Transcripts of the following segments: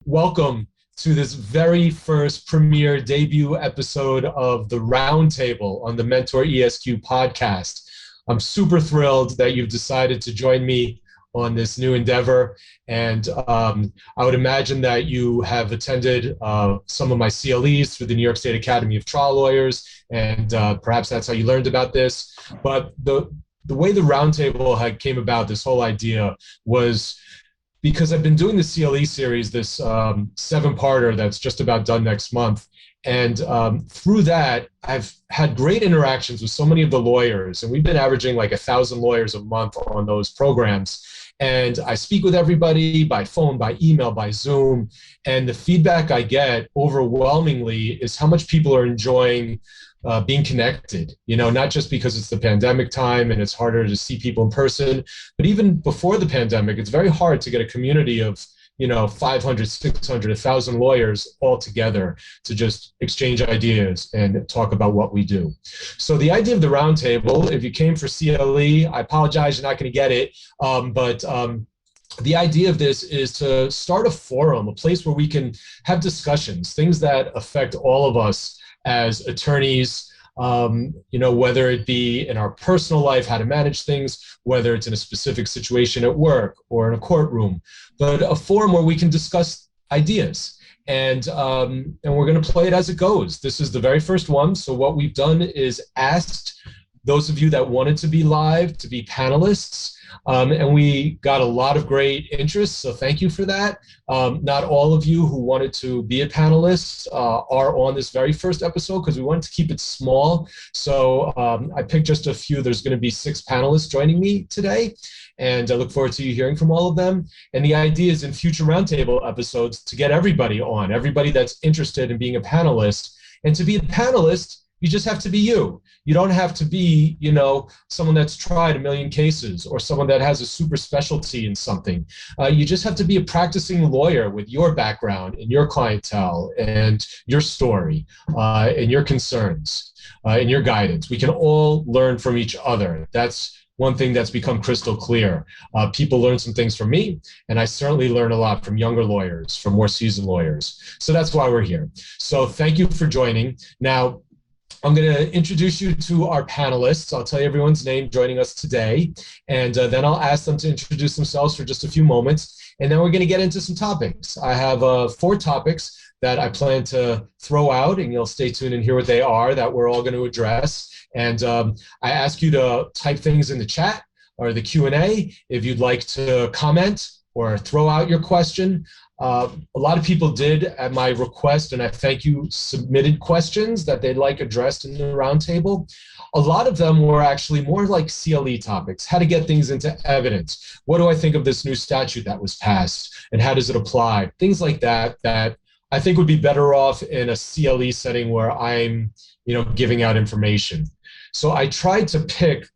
welcome to this very first premiere debut episode of The Roundtable on the Mentor ESQ podcast. I'm super thrilled that you've decided to join me on this new endeavor. And I would imagine that you have attended some of my CLEs through the New York State Academy of Trial Lawyers, and perhaps that's how you learned about this. But the way the Roundtable came about, this whole idea, was because I've been doing the CLE series, this seven-parter that's just about done next month. And through that, I've had great interactions with so many of the lawyers, and we've been averaging like 1,000 lawyers a month on those programs. And I speak with everybody by phone, by email, by Zoom, and the feedback I get overwhelmingly is how much people are enjoying being connected, not just because it's the pandemic time and it's harder to see people in person, but even before the pandemic, it's very hard to get a community of 500, 600, 1,000 lawyers all together to just exchange ideas and talk about what we do. So the idea of the roundtable, if you came for CLE, I apologize, you're not going to get it, but the idea of this is to start a forum, a place where we can have discussions, things that affect all of us as attorneys, whether it be in our personal life, how to manage things, whether it's in a specific situation at work or in a courtroom, but a forum where we can discuss ideas. And we're going to play it as it goes. This is the very first one. So what we've done is asked those of you that wanted to be live to be panelists. And we got a lot of great interest, so thank you for that. Not all of you who wanted to be a panelist are on this very first episode because we wanted to keep it small. So I picked just a few. There's going to be 6 panelists joining me today, and I look forward to you hearing from all of them. And the idea is in future roundtable episodes to get everybody on, everybody that's interested in being a panelist. And to be a panelist, you just have to be you. You don't have to be, someone that's tried a million cases or someone that has a super specialty in something. You just have to be a practicing lawyer with your background and your clientele and your story and your concerns and your guidance. We can all learn from each other. That's one thing that's become crystal clear. People learn some things from me, and I certainly learn a lot from younger lawyers, from more seasoned lawyers. So that's why we're here. So thank you for joining. Now, I'm going to introduce you to our panelists. I'll tell you everyone's name joining us today, and then I'll ask them to introduce themselves for just a few moments, and then we're going to get into some topics. I have 4 topics that I plan to throw out, and you'll stay tuned and hear what they are that we're all going to address. And I ask you to type things in the chat or the Q&A if you'd like to comment or throw out your question. A lot of people did at my request, and I thank you, submitted questions that they'd like addressed in the roundtable. A lot of them were actually more like CLE topics, how to get things into evidence. What do I think of this new statute that was passed, and how does it apply? Things like that, that I think would be better off in a CLE setting where I'm, giving out information. So I tried to pick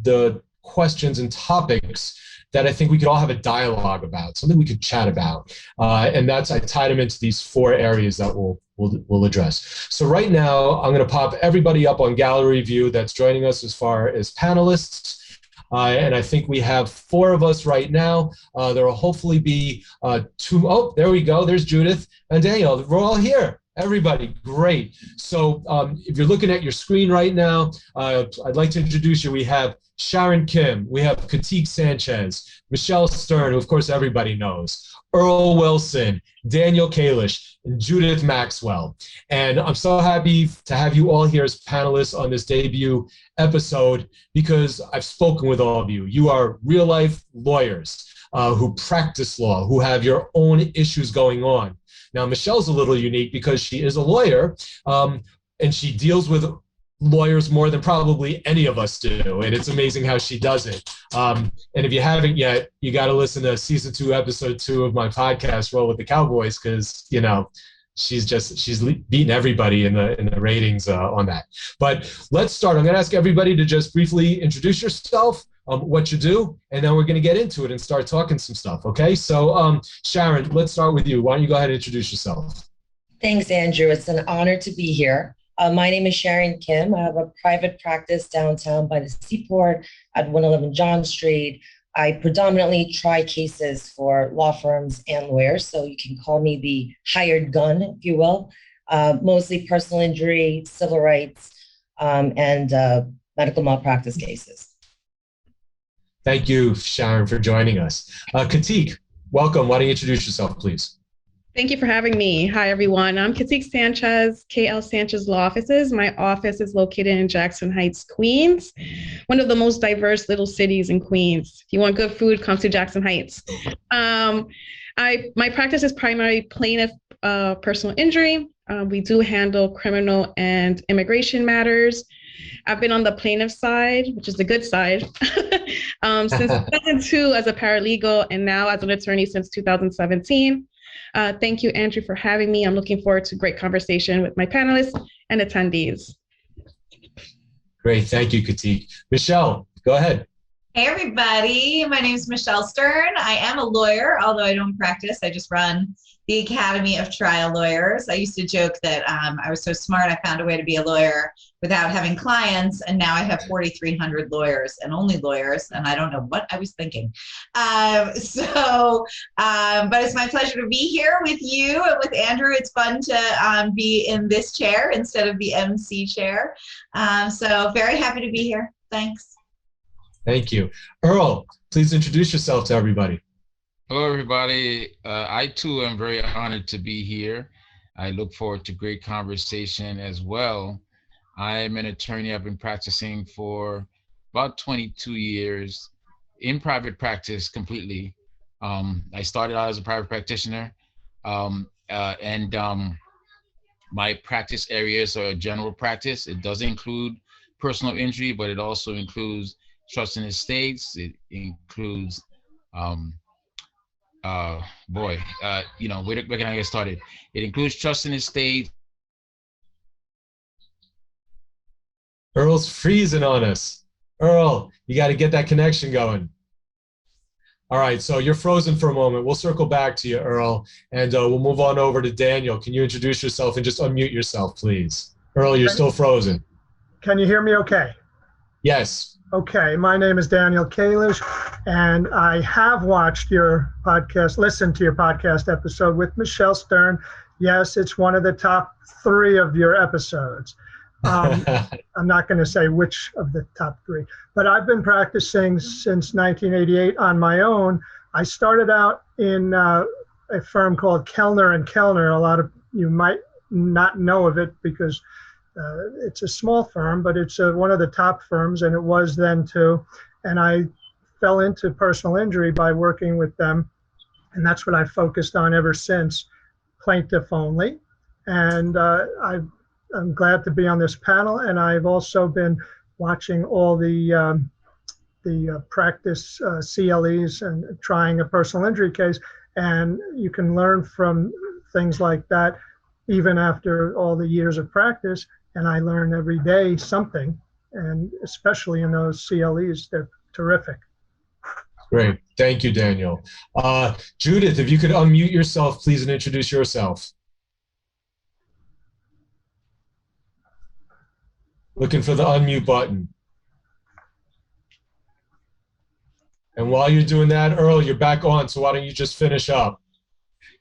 the questions and topics that I think we could all have a dialogue about, something we could chat about. And that's, I tied them into these 4 areas that we'll address. So right now, I'm going to pop everybody up on gallery view that's joining us as far as panelists. And I think we have 4 of us right now. There will hopefully be 2. Oh, there we go. There's Judith and Daniel. We're all here. Everybody, great. So if you're looking at your screen right now, I'd like to introduce you. We have Sharon Kim, we have Katik Sanchez, Michelle Stern, who of course everybody knows, Earl Wilson, Daniel Kalish, and Judith Maxwell. And I'm so happy to have you all here as panelists on this debut episode because I've spoken with all of you. You are real life lawyers who practice law, who have your own issues going on. Now, Michelle's a little unique because she is a lawyer and she deals with lawyers more than probably any of us do, and it's amazing how she does it. And if you haven't yet, you got to listen to season 2, episode 2 of my podcast, Roll with the Cowboys, because she's beating everybody in the ratings on that. But let's start. I'm going to ask everybody to just briefly introduce yourself, what you do, and then we're going to get into it and start talking some stuff. Okay, so Sharon, let's start with you. Why don't you go ahead and introduce yourself? Thanks, Andrew. It's an honor to be here. My name is Sharon Kim. I have a private practice downtown by the Seaport at 111 John Street. I predominantly try cases for law firms and lawyers, so you can call me the hired gun, if you will. Mostly personal injury, civil rights, and medical malpractice cases. Thank you, Sharon, for joining us. Katik, welcome. Why don't you introduce yourself, please? Thank you for having me. Hi, everyone. I'm Katik Sanchez, KL Sanchez Law Offices. My office is located in Jackson Heights, Queens, one of the most diverse little cities in Queens. If you want good food, come to Jackson Heights. My practice is primarily plaintiff personal injury. We do handle criminal and immigration matters. I've been on the plaintiff side, which is the good side, since 2002 as a paralegal and now as an attorney since 2017. Thank you, Andrew, for having me. I'm looking forward to a great conversation with my panelists and attendees. Great. Thank you, Katik. Michelle, go ahead. Hey, everybody. My name is Michelle Stern. I am a lawyer, although I don't practice. I just run the Academy of Trial Lawyers. I used to joke that I was so smart I found a way to be a lawyer without having clients, and now I have 4,300 lawyers and only lawyers, and I don't know what I was thinking. But it's my pleasure to be here with you and with Andrew. It's fun to be in this chair instead of the MC chair. So very happy to be here. Thanks. Thank you. Earl, please introduce yourself to everybody. Hello, everybody. I, too, am very honored to be here. I look forward to great conversation as well. I'm an attorney. I've been practicing for about 22 years in private practice completely. I started out as a private practitioner, and my practice areas are general practice. It does include personal injury, but it also includes trust and estates. It includes, where can I get started? It includes trust and estates. Earl's freezing on us. Earl, you got to get that connection going. All right, so you're frozen for a moment. We'll circle back to you, Earl, and we'll move on over to Daniel. Can you introduce yourself and just unmute yourself, please? Earl, you're still frozen. Can you hear me okay? Yes. Okay, my name is Daniel Kalish, and I have watched your podcast, listened to your podcast episode with Michelle Stern. Yes, it's one of the top 3 of your episodes. I'm not going to say which of the top 3, but I've been practicing since 1988 on my own. I started out in a firm called Kellner and Kellner. A lot of you might not know of it because it's a small firm, but it's one of the top firms, and it was then too. And I fell into personal injury by working with them, and that's what I focused on ever since, plaintiff only. And I'm glad to be on this panel, and I've also been watching all the practice CLEs and trying a personal injury case, and you can learn from things like that even after all the years of practice. And I learn every day something, and especially in those CLEs, they're terrific. Great. Thank you, Daniel. Judith, if you could unmute yourself, please, and introduce yourself. Looking for the unmute button. And while you're doing that, Earl, you're back on, so why don't you just finish up?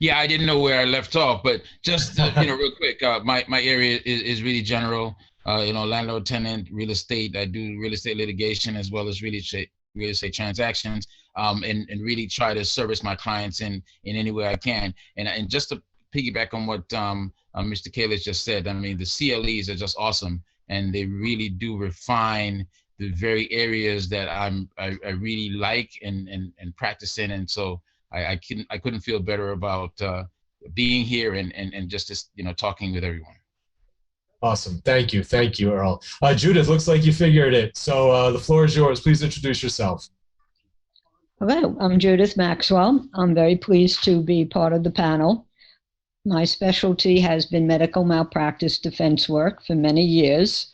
Yeah, I didn't know where I left off, but just real quick, my area is really general. Landlord, tenant, real estate. I do real estate litigation as well as real estate transactions, and really try to service my clients in any way I can. And just to piggyback on what Mr. Kalish just said, I mean, the CLEs are just awesome, and they really do refine the very areas that I really like and practice in, and so. I couldn't feel better about being here and just talking with everyone. Awesome. Thank you, Earl. Judith, looks like you figured it. So the floor is yours. Please introduce yourself. Hello, I'm Judith Maxwell. I'm very pleased to be part of the panel. My specialty has been medical malpractice defense work for many years.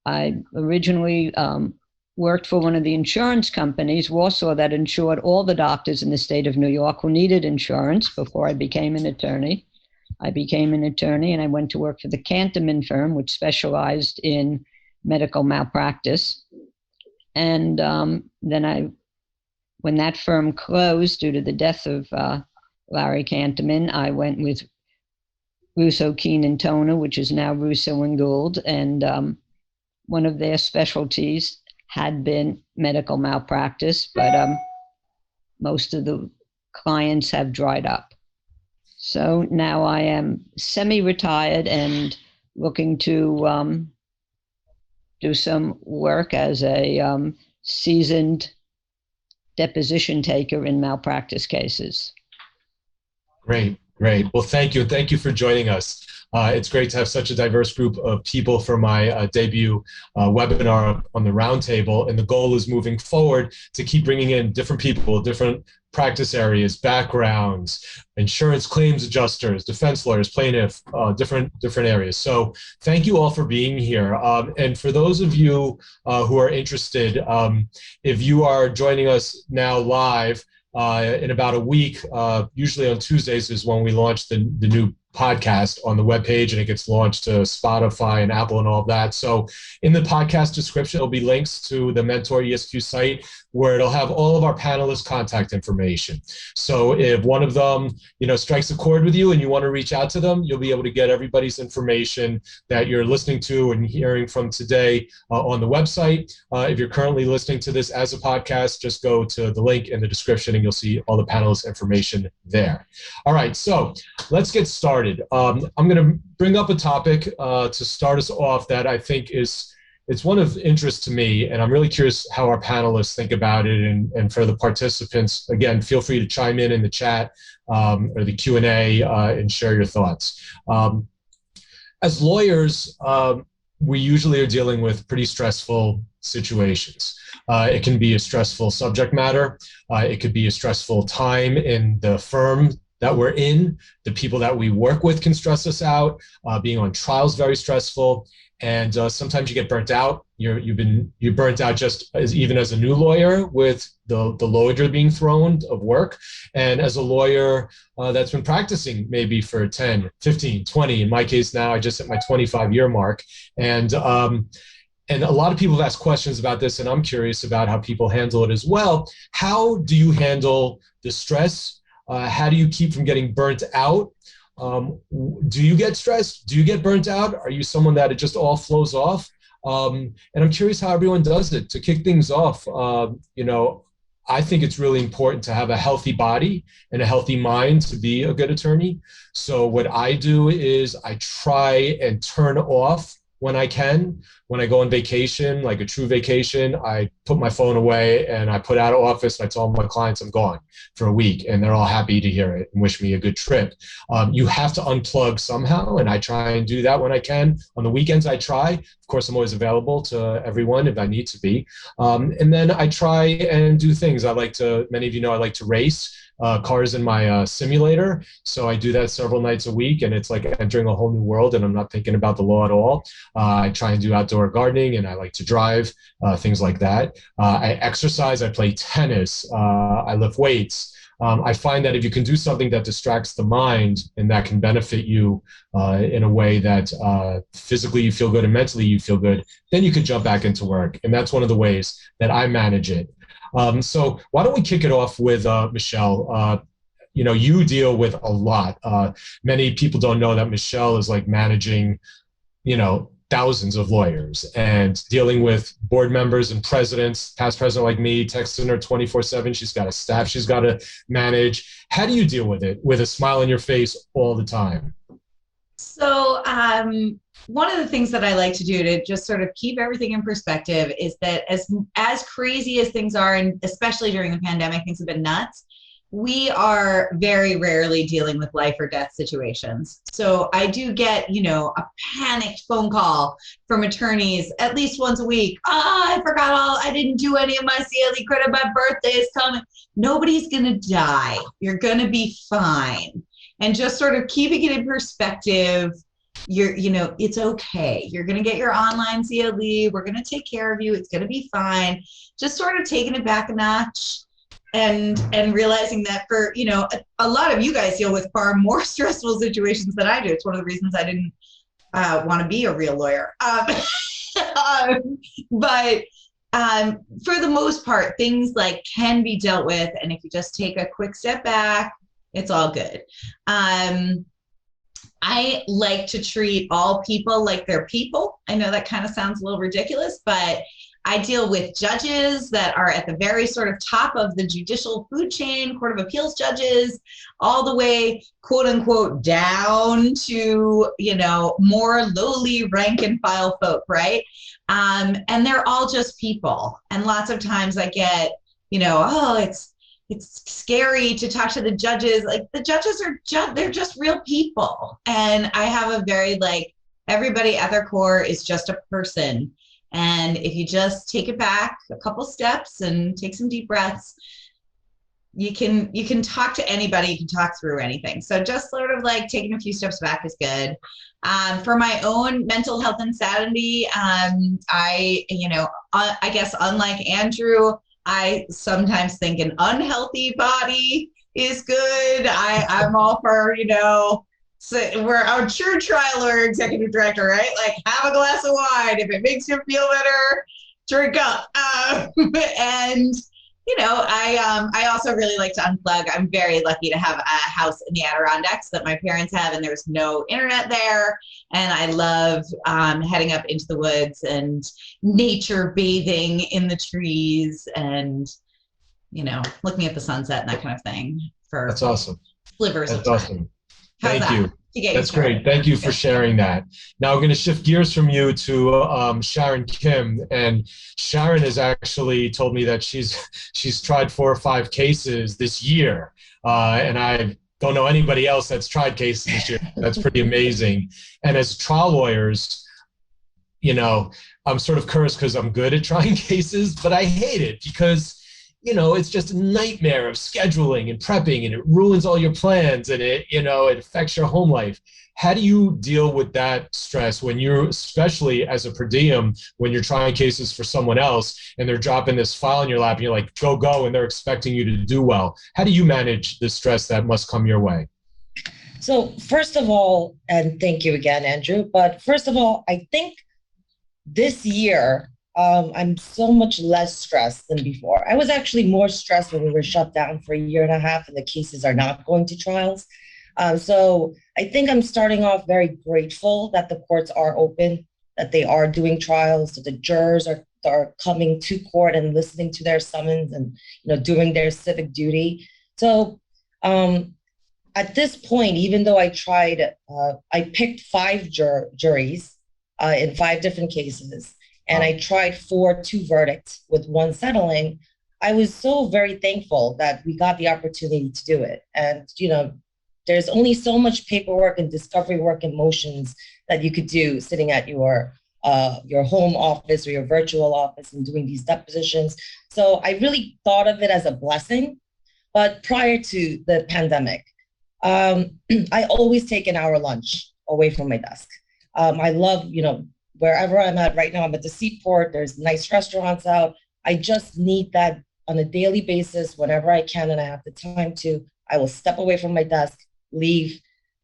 I originally worked for one of the insurance companies, Warsaw, that insured all the doctors in the state of New York who needed insurance before I became an attorney. I became an attorney and I went to work for the Canterman firm, which specialized in medical malpractice. And then I when that firm closed due to the death of Larry Kanterman, I went with Russo, Keene and Toner, which is now Russo and Gould, and one of their specialties had been medical malpractice, but most of the clients have dried up. So now I am semi-retired and looking to do some work as a seasoned deposition taker in malpractice cases. Great. Well, thank you. Thank you for joining us. It's great to have such a diverse group of people for my debut webinar on the roundtable. And the goal is moving forward to keep bringing in different people, different practice areas, backgrounds, insurance claims adjusters, defense lawyers, plaintiff, different areas. So thank you all for being here. And for those of you who are interested, if you are joining us now live, in about a week, usually on Tuesdays is when we launch the new podcast on the webpage, and it gets launched to Spotify and Apple and all of that. So in the podcast description, there'll be links to the Mentor ESQ site where it'll have all of our panelists' contact information. So if one of them, strikes a chord with you and you want to reach out to them, you'll be able to get everybody's information that you're listening to and hearing from today on the website. If you're currently listening to this as a podcast, just go to the link in the description and you'll see all the panelists' information there. All right, so let's get started. I'm going to bring up a topic to start us off that I think it's one of interest to me, and I'm really curious how our panelists think about it. And for the participants, again, feel free to chime in the chat or the Q&A and share your thoughts. As lawyers, we usually are dealing with pretty stressful situations. It can be a stressful subject matter. It could be a stressful time in the firm that we're in. The people that we work with can stress us out. Being on trial is very stressful. And sometimes you get burnt out. You're burnt out even as a new lawyer with the load being thrown of work. And as a lawyer that's been practicing maybe for 10, 15, 20, in my case now, I just hit my 25-year mark. And a lot of people have asked questions about this, and I'm curious about how people handle it as well. How do you handle the stress? How do you keep from getting burnt out? Do you get stressed? Do you get burnt out? Are you someone that it just all flows off? And I'm curious how everyone does it. To kick things off, I think it's really important to have a healthy body and a healthy mind to be a good attorney. So what I do is I try and turn off when I can. When I go on vacation, like a true vacation, I put my phone away and I put out of office. And I tell my clients I'm gone for a week, and they're all happy to hear it and wish me a good trip. You have to unplug somehow, and I try and do that when I can. On the weekends, I try. Of course, I'm always available to everyone if I need to be. And then I try and do things. Many of you know, I like to race cars in my simulator. So I do that several nights a week, and it's like entering a whole new world, and I'm not thinking about the law at all. I try and do outdoor gardening, and I like to drive, things like that. I exercise, I play tennis, I lift weights. I find that if you can do something that distracts the mind and that can benefit you in a way that physically you feel good and mentally you feel good, then you can jump back into work. And that's one of the ways that I manage it. So why don't we kick it off with Michelle? You deal with a lot. Many people don't know that Michelle is like managing, thousands of lawyers and dealing with board members and presidents, past president like me, texting her 24/7. She's got a staff she's got to manage. How do you deal with it with a smile on your face all the time? So one of the things that I like to do to just sort of keep everything in perspective is that as crazy as things are, and especially during the pandemic, things have been nuts. We are very rarely dealing with life or death situations. So I do get, a panicked phone call from attorneys at least once a week. I didn't do any of my CLE credit. My birthday is coming. Nobody's going to die. You're going to be fine. And just sort of keeping it in perspective, it's okay. You're going to get your online CLE. We're going to take care of you. It's going to be fine. Just sort of taking it back a notch. And realizing that for, a lot of you guys deal with far more stressful situations than I do. It's one of the reasons I didn't want to be a real lawyer. But for the most part, things like can be dealt with. And if you just take a quick step back, it's all good. I like to treat all people like they're people. I know that kind of sounds a little ridiculous, but I deal with judges that are at the very sort of top of the judicial food chain, Court of Appeals judges, all the way, quote unquote, down to, more lowly rank and file folk, right? And they're all just people. And lots of times I get, it's scary to talk to the judges. Like, the judges they're just real people. And I have a very, everybody at their core is just a person. And if you just take it back a couple steps and take some deep breaths, you can talk to anybody, you can talk through anything. So just sort of taking a few steps back is good. For my own mental health and sanity, I guess unlike Andrew, I sometimes think an unhealthy body is good. I'm all for, so we're our true trial lawyer executive director, right? Have a glass of wine. If it makes you feel better, drink up. And, I also really like to unplug. I'm very lucky to have a house in the Adirondacks that my parents have, and there's no internet there. And I love heading up into the woods and nature bathing in the trees and, looking at the sunset and that kind of thing. That's awesome. Slivers That's of time. awesome. How's Thank you. That's great. Thank you for sharing that. Now we're going to shift gears from you to Sharon Kim. And Sharon has actually told me that she's tried 4 or 5 cases this year. And I don't know anybody else that's tried cases this year. That's pretty amazing. And as trial lawyers, I'm sort of cursed because I'm good at trying cases, but I hate it because it's just a nightmare of scheduling and prepping, and it ruins all your plans, and it affects your home life. How do you deal with that stress when you're, especially as a per diem, when you're trying cases for someone else and they're dropping this file in your lap and you're like, go, and they're expecting you to do well? How do you manage the stress that must come your way? So first of all, and thank you again, Andrew, but first of all, I think this year, I'm so much less stressed than before. I was actually more stressed when we were shut down for 1.5 years and the cases are not going to trials. So I think I'm starting off very grateful that the courts are open, that they are doing trials, that the jurors are coming to court and listening to their summons and doing their civic duty. So at this point, even though I tried, I picked 5 juries in 5 different cases. And I tried 2 verdicts with 1 settling. I was so very thankful that we got the opportunity to do it. And, there's only so much paperwork and discovery work and motions that you could do sitting at your home office or your virtual office and doing these depositions. So I really thought of it as a blessing. But prior to the pandemic, I always take an hour lunch away from my desk. I love, wherever I'm at right now, I'm at the Seaport, there's nice restaurants out. I just need that on a daily basis whenever I can and I have the time to. I will step away from my desk, leave,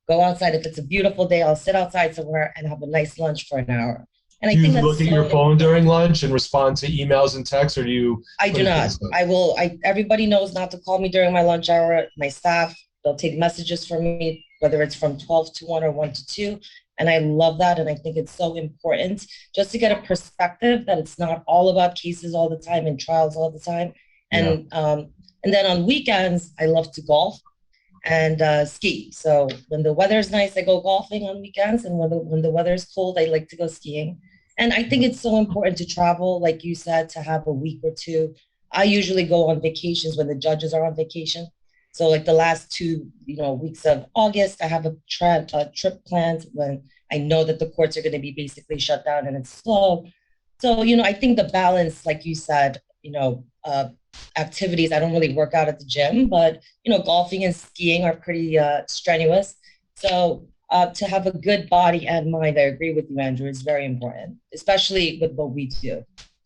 go outside. If it's a beautiful day, I'll sit outside somewhere and have a nice lunch for an hour. And I think that's look at your phone during lunch and respond to emails and texts, or do you? I do not. I will. Everybody knows not to call me during my lunch hour. My staff, they'll take messages from me, whether it's from 12 to 1 or 1 to 2. And I love that. And I think it's so important just to get a perspective that it's not all about cases all the time and trials all the time. And then on weekends, I love to golf and ski. So when the weather is nice, I go golfing on weekends. And when the weather is cold, I like to go skiing. And I think it's so important to travel, like you said, to have a week or 2. I usually go on vacations when the judges are on vacation. So like the last 2, weeks of August, I have a trip planned when I know that the courts are going to be basically shut down and it's slow. So, I think the balance, like you said, activities, I don't really work out at the gym, but, golfing and skiing are pretty strenuous. So to have a good body and mind, I agree with you, Andrew, is very important, especially with what we do.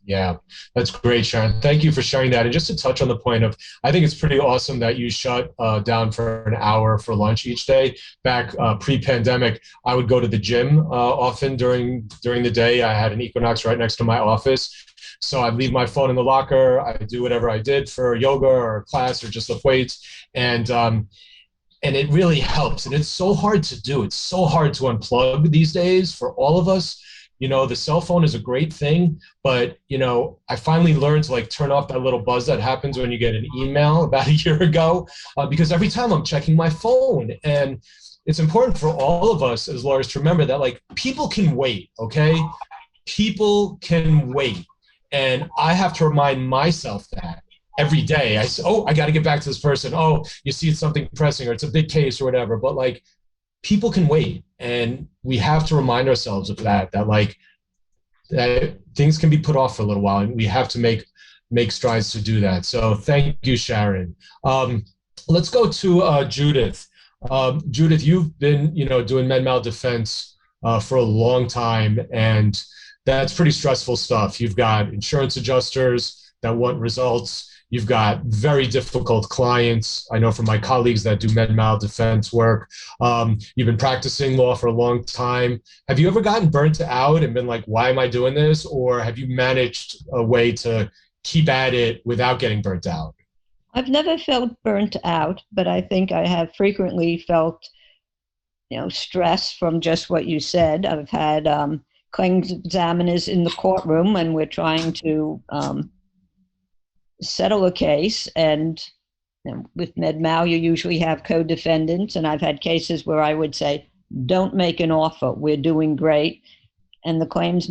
Yeah, that's great, Sharon. Thank you for sharing that. And just to touch on the point of, I think it's pretty awesome that you shut down for an hour for lunch each day. Back pre-pandemic, I would go to the gym often during the day. I had an Equinox right next to my office. So I leave my phone in the locker. I do whatever I did for yoga or class or just lift weights. And it really helps. And it's so hard to do. It's so hard to unplug these days for all of us. You know, the cell phone is a great thing, but, you know, I finally learned to like turn off that little buzz that happens when you get an email about a year ago, because every time I'm checking my phone. And it's important for all of us as lawyers to remember that like people can wait, okay? People can wait. And I have to remind myself that every day. I say, oh, I got to get back to this person. Oh, you see it's something pressing or it's a big case or whatever. But like people can wait. And we have to remind ourselves of that like that things can be put off for a little while, and we have to make strides to do that. So thank you, Sharon. Let's go to Judith. Judith, you've been, you know, doing med mal defense for a long time, and that's pretty stressful stuff. You've got insurance adjusters that want results. You've got very difficult clients. I know from my colleagues that do med mal defense work. You've been practicing law for a long time. Have you ever gotten burnt out and been like, why am I doing this? Or have you managed a way to keep at it without getting burnt out? I've never felt burnt out, but I think I have frequently felt, you know, stress from just what you said. I've had claims examiners in the courtroom, and we're trying to settle a case, and you know, with med mal you usually have co-defendants, and I've had cases where I would say, don't make an offer, we're doing great, and the claims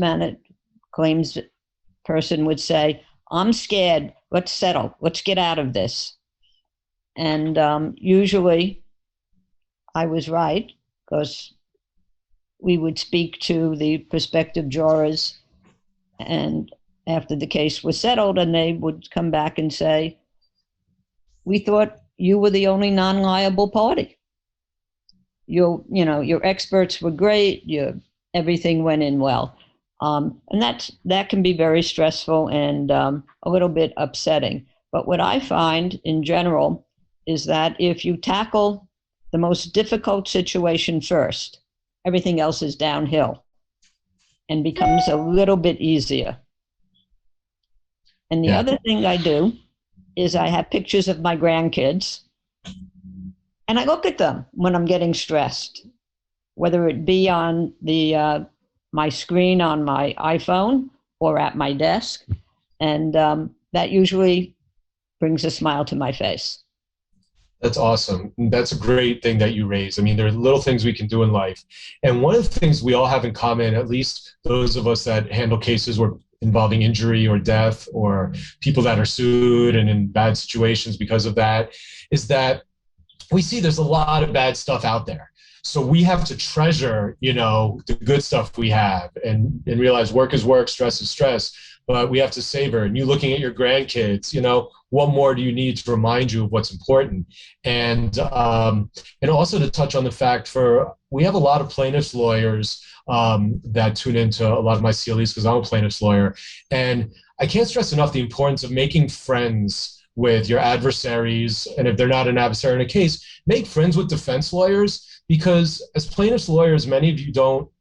person would say, I'm scared, let's settle, let's get out of this. And usually I was right, because we would speak to the prospective jurors and after the case was settled, and they would come back and say, we thought you were the only non-liable party. Your experts were great. Everything went in well. And that can be very stressful and a little bit upsetting. But what I find in general is that if you tackle the most difficult situation first, everything else is downhill and becomes a little bit easier. And the other thing I do is I have pictures of my grandkids, and I look at them when I'm getting stressed, whether it be on the my screen on my iPhone or at my desk, and that usually brings a smile to my face. That's awesome. That's a great thing that you raised. I mean, there are little things we can do in life. And one of the things we all have in common, at least those of us that handle cases where involving injury or death or people that are sued and in bad situations because of that, is that we see there's a lot of bad stuff out there. So we have to treasure, you know, the good stuff we have and realize work is work, stress is stress, but we have to savor. And you looking at your grandkids, you know, what more do you need to remind you of what's important? And also to touch on the fact we have a lot of plaintiffs lawyers that tune into a lot of my CLEs because I'm a plaintiff's lawyer. And I can't stress enough the importance of making friends with your adversaries. And if they're not an adversary in a case, make friends with defense lawyers, because as plaintiffs lawyers, many of you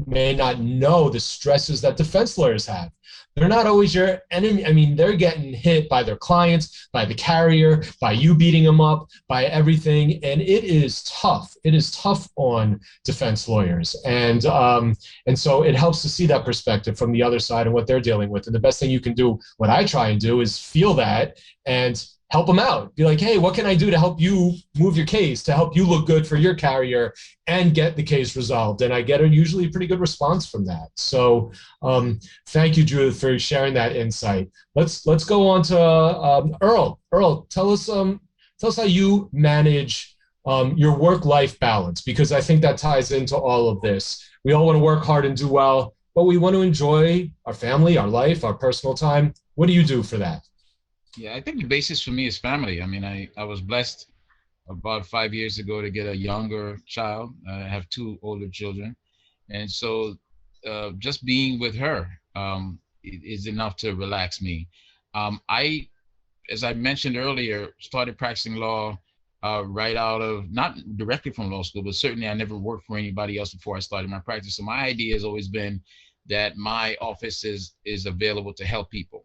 may not know the stresses that defense lawyers have. They're not always your enemy. I mean, they're getting hit by their clients, by the carrier, by you beating them up, by everything. And it is tough. It is tough on defense lawyers. And so it helps to see that perspective from the other side and what they're dealing with. And the best thing you can do, what I try and do, is feel that and help them out. Be like, hey, what can I do to help you move your case, to help you look good for your carrier and get the case resolved? And I get usually a pretty good response from that. So thank you, Judith, for sharing that insight. Let's go on to Earl. Earl, tell us how you manage your work-life balance, because I think that ties into all of this. We all want to work hard and do well, but we want to enjoy our family, our life, our personal time. What do you do for that? Yeah, I think the basis for me is family. I mean, I was blessed about 5 years ago to get a younger child. I have 2 older children. And so just being with her is enough to relax me. I, as I mentioned earlier, started practicing law right out of, not directly from law school, but certainly I never worked for anybody else before I started my practice. So my idea has always been that my office is available to help people.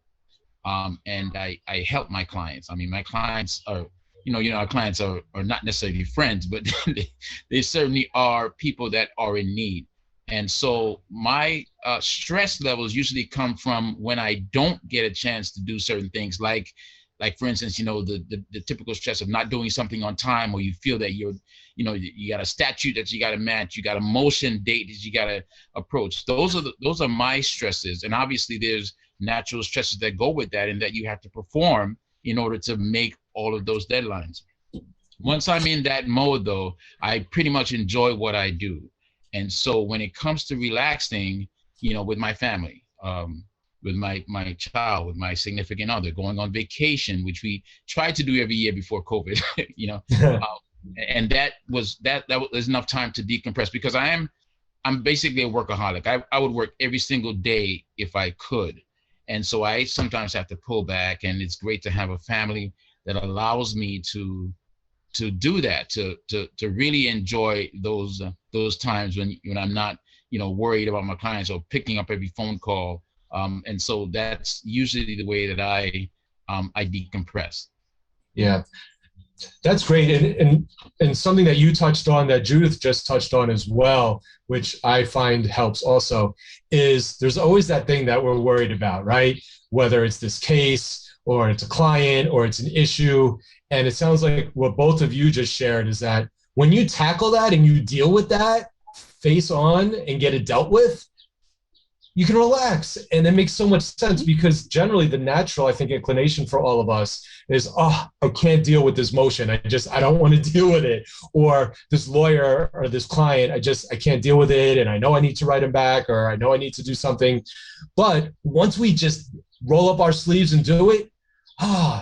And I help my clients. I mean, my clients are, our clients are not necessarily friends, but they certainly are people that are in need. And so my stress levels usually come from when I don't get a chance to do certain things, like for instance, the typical stress of not doing something on time, or you feel that you got a statute that you got to match, you got a motion date that you got to approach. Those are my stresses. And obviously there's natural stresses that go with that, and that you have to perform in order to make all of those deadlines. Once I'm in that mode, though, I pretty much enjoy what I do. And so when it comes to relaxing, with my family, with my child, with my significant other, going on vacation, which we tried to do every year before COVID, and that was enough time to decompress, because I'm basically a workaholic. I would work every single day if I could. And so I sometimes have to pull back, and it's great to have a family that allows me to do that, to really enjoy those times when I'm not, worried about my clients or picking up every phone call. And so that's usually the way that I decompress. Yeah, that's great. And something that you touched on that Judith just touched on as well, which I find helps also, is there's always that thing that we're worried about, right? Whether it's this case, or it's a client, or it's an issue. And it sounds like what both of you just shared is that when you tackle that and you deal with that face on and get it dealt with, you can relax. And it makes so much sense, because generally the natural, I think, inclination for all of us is, I can't deal with this motion. I don't want to deal with it. Or this lawyer or this client, I can't deal with it. And I know I need to write him back, or I know I need to do something. But once we just roll up our sleeves and do it,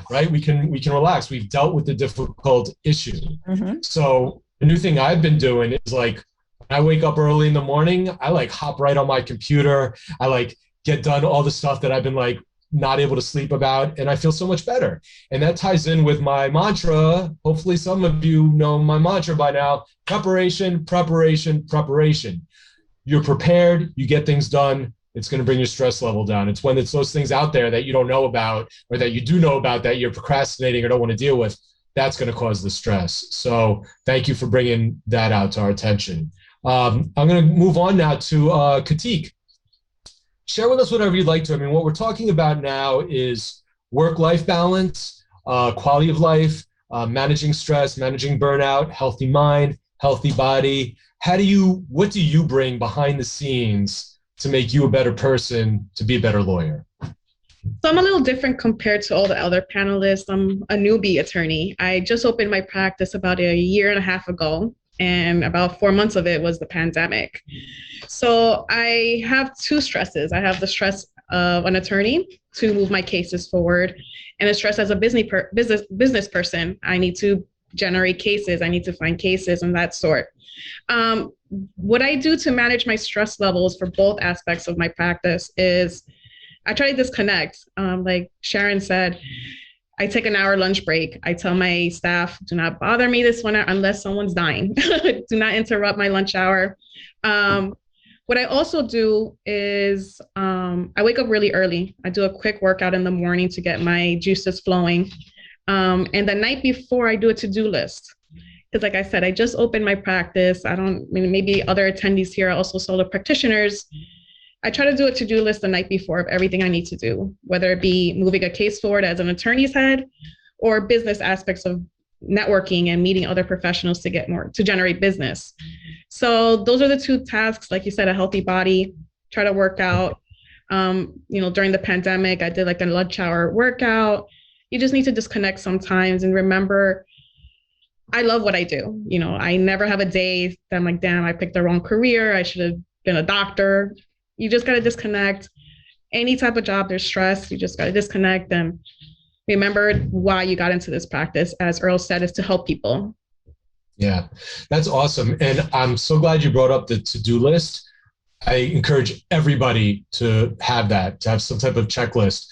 right, we can relax. We've dealt with the difficult issue. Mm-hmm. So the new thing I've been doing is, like, I wake up early in the morning, I hop right on my computer. I get done all the stuff that I've been not able to sleep about, and I feel so much better. And that ties in with my mantra. Hopefully some of you know my mantra by now: preparation, preparation, preparation. You're prepared, you get things done. It's going to bring your stress level down. It's when it's those things out there that you don't know about, or that you do know about that you're procrastinating or don't want to deal with, that's going to cause the stress. So thank you for bringing that out to our attention. I'm going to move on now to Katik. Share with us whatever you'd like to. I mean, what we're talking about now is work-life balance, quality of life, managing stress, managing burnout, healthy mind, healthy body. What do you bring behind the scenes to make you a better person, to be a better lawyer? So I'm a little different compared to all the other panelists. I'm a newbie attorney. I just opened my practice about a year and a half ago, and about 4 months of it was the pandemic. So I have two stresses. I have the stress of an attorney to move my cases forward, and a stress as a business person. I need to generate cases. I need to find cases and that sort. What I do to manage my stress levels for both aspects of my practice is I try to disconnect. Like Sharon said, I take an hour lunch break. I tell my staff, do not bother me this 1 hour unless someone's dying. Do not interrupt my lunch hour. What I also do is I wake up really early. I do a quick workout in the morning to get my juices flowing. And the night before, I do a to-do list. Because like I said, I just opened my practice. Maybe other attendees here are also solo practitioners. I try to do a to-do list the night before of everything I need to do, whether it be moving a case forward as an attorney's head, or business aspects of networking and meeting other professionals to generate business. So those are the two tasks. Like you said, a healthy body, try to work out. During the pandemic, I did a lunch hour workout. You just need to disconnect sometimes and remember, I love what I do. I never have a day that I'm like, damn, I picked the wrong career. I should have been a doctor. You just got to disconnect. Any type of job, there's stress. You just got to disconnect and remember why you got into this practice. As Earl said, is to help people. Yeah, that's awesome. And I'm so glad you brought up the to-do list. I encourage everybody to have that, to have some type of checklist.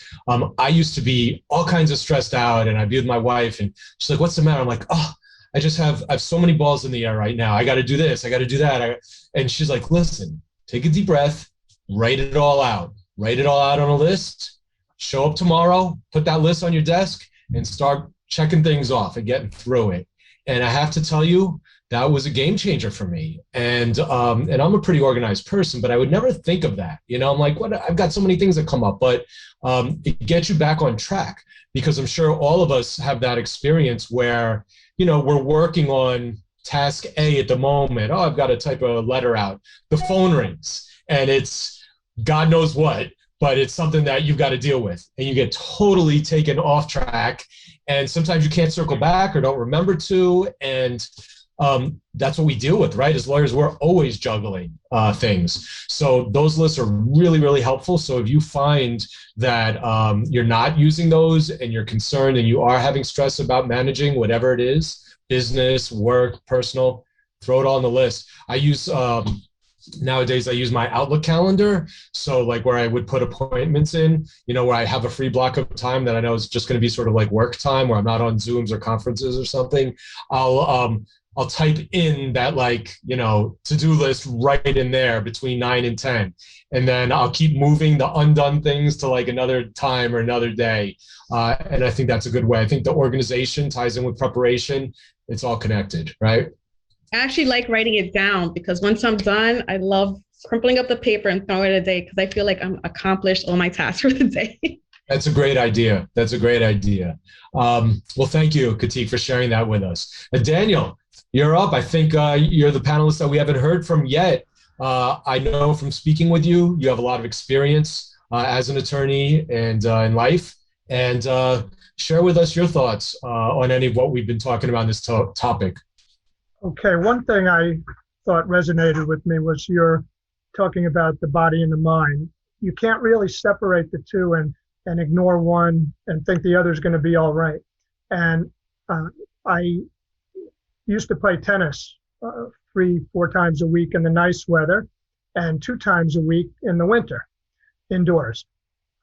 I used to be all kinds of stressed out, and I'd be with my wife and she's like, what's the matter? I'm like, I have so many balls in the air right now. I got to do this. I got to do that. And she's like, listen, take a deep breath. write it all out. Write it all out on a list. Show up tomorrow, put that list on your desk, and start checking things off and getting through it. And I have to tell you, that was a game changer for me. And I'm a pretty organized person, but I would never think of that. You know, I'm like, what? I've got so many things that come up, but it gets you back on track, because I'm sure all of us have that experience where, you know, we're working on task A at the moment. Oh, I've got to type a letter out. The phone rings and it's God knows what, but it's something that you've got to deal with, and you get totally taken off track. And sometimes you can't circle back or don't remember to. And that's what we deal with, right? As lawyers, we're always juggling things. So those lists are really, really helpful. So if you find that you're not using those and you're concerned and you are having stress about managing whatever it is, business, work, personal, throw it all on the list. I use, nowadays I use my Outlook calendar. So like where I would put appointments in, you know, where I have a free block of time that I know is just going to be sort of like work time, where I'm not on Zooms or conferences or something. I'll type in that, like, you know, to-do list right in there between 9 and 10. And then I'll keep moving the undone things to like another time or another day. And I think that's a good way. I think the organization ties in with preparation. It's all connected, right? I actually like writing it down, because once I'm done, I love crimpling up the paper and throwing it a day, because I feel like I'm accomplished all my tasks for the day. That's a great idea. That's a great idea. Well, thank you, Katik, for sharing that with us. Daniel, you're up. I think you're the panelist that we haven't heard from yet. I know from speaking with you, you have a lot of experience as an attorney and in life. And share with us your thoughts on any of what we've been talking about in this topic. Okay, one thing I thought resonated with me was your talking about the body and the mind. You can't really separate the two and ignore one and think the other is going to be all right. And I used to play tennis 3-4 times a week in the nice weather and 2 times a week in the winter indoors.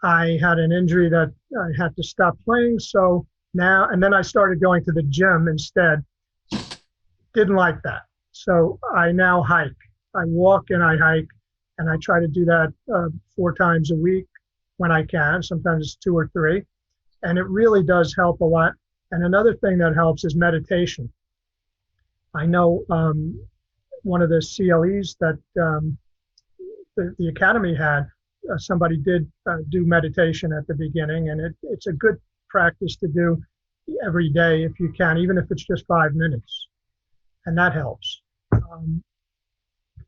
I had an injury that I had to stop playing. So now, and then I started going to the gym instead. Didn't like that. So I now hike. I walk and I hike, and I try to do that 4 times a week when I can. Sometimes it's 2 or 3. And it really does help a lot. And another thing that helps is meditation. I know one of the CLEs that the Academy had, somebody did do meditation at the beginning, and it's a good practice to do every day if you can, even if it's just 5 minutes. And that helps.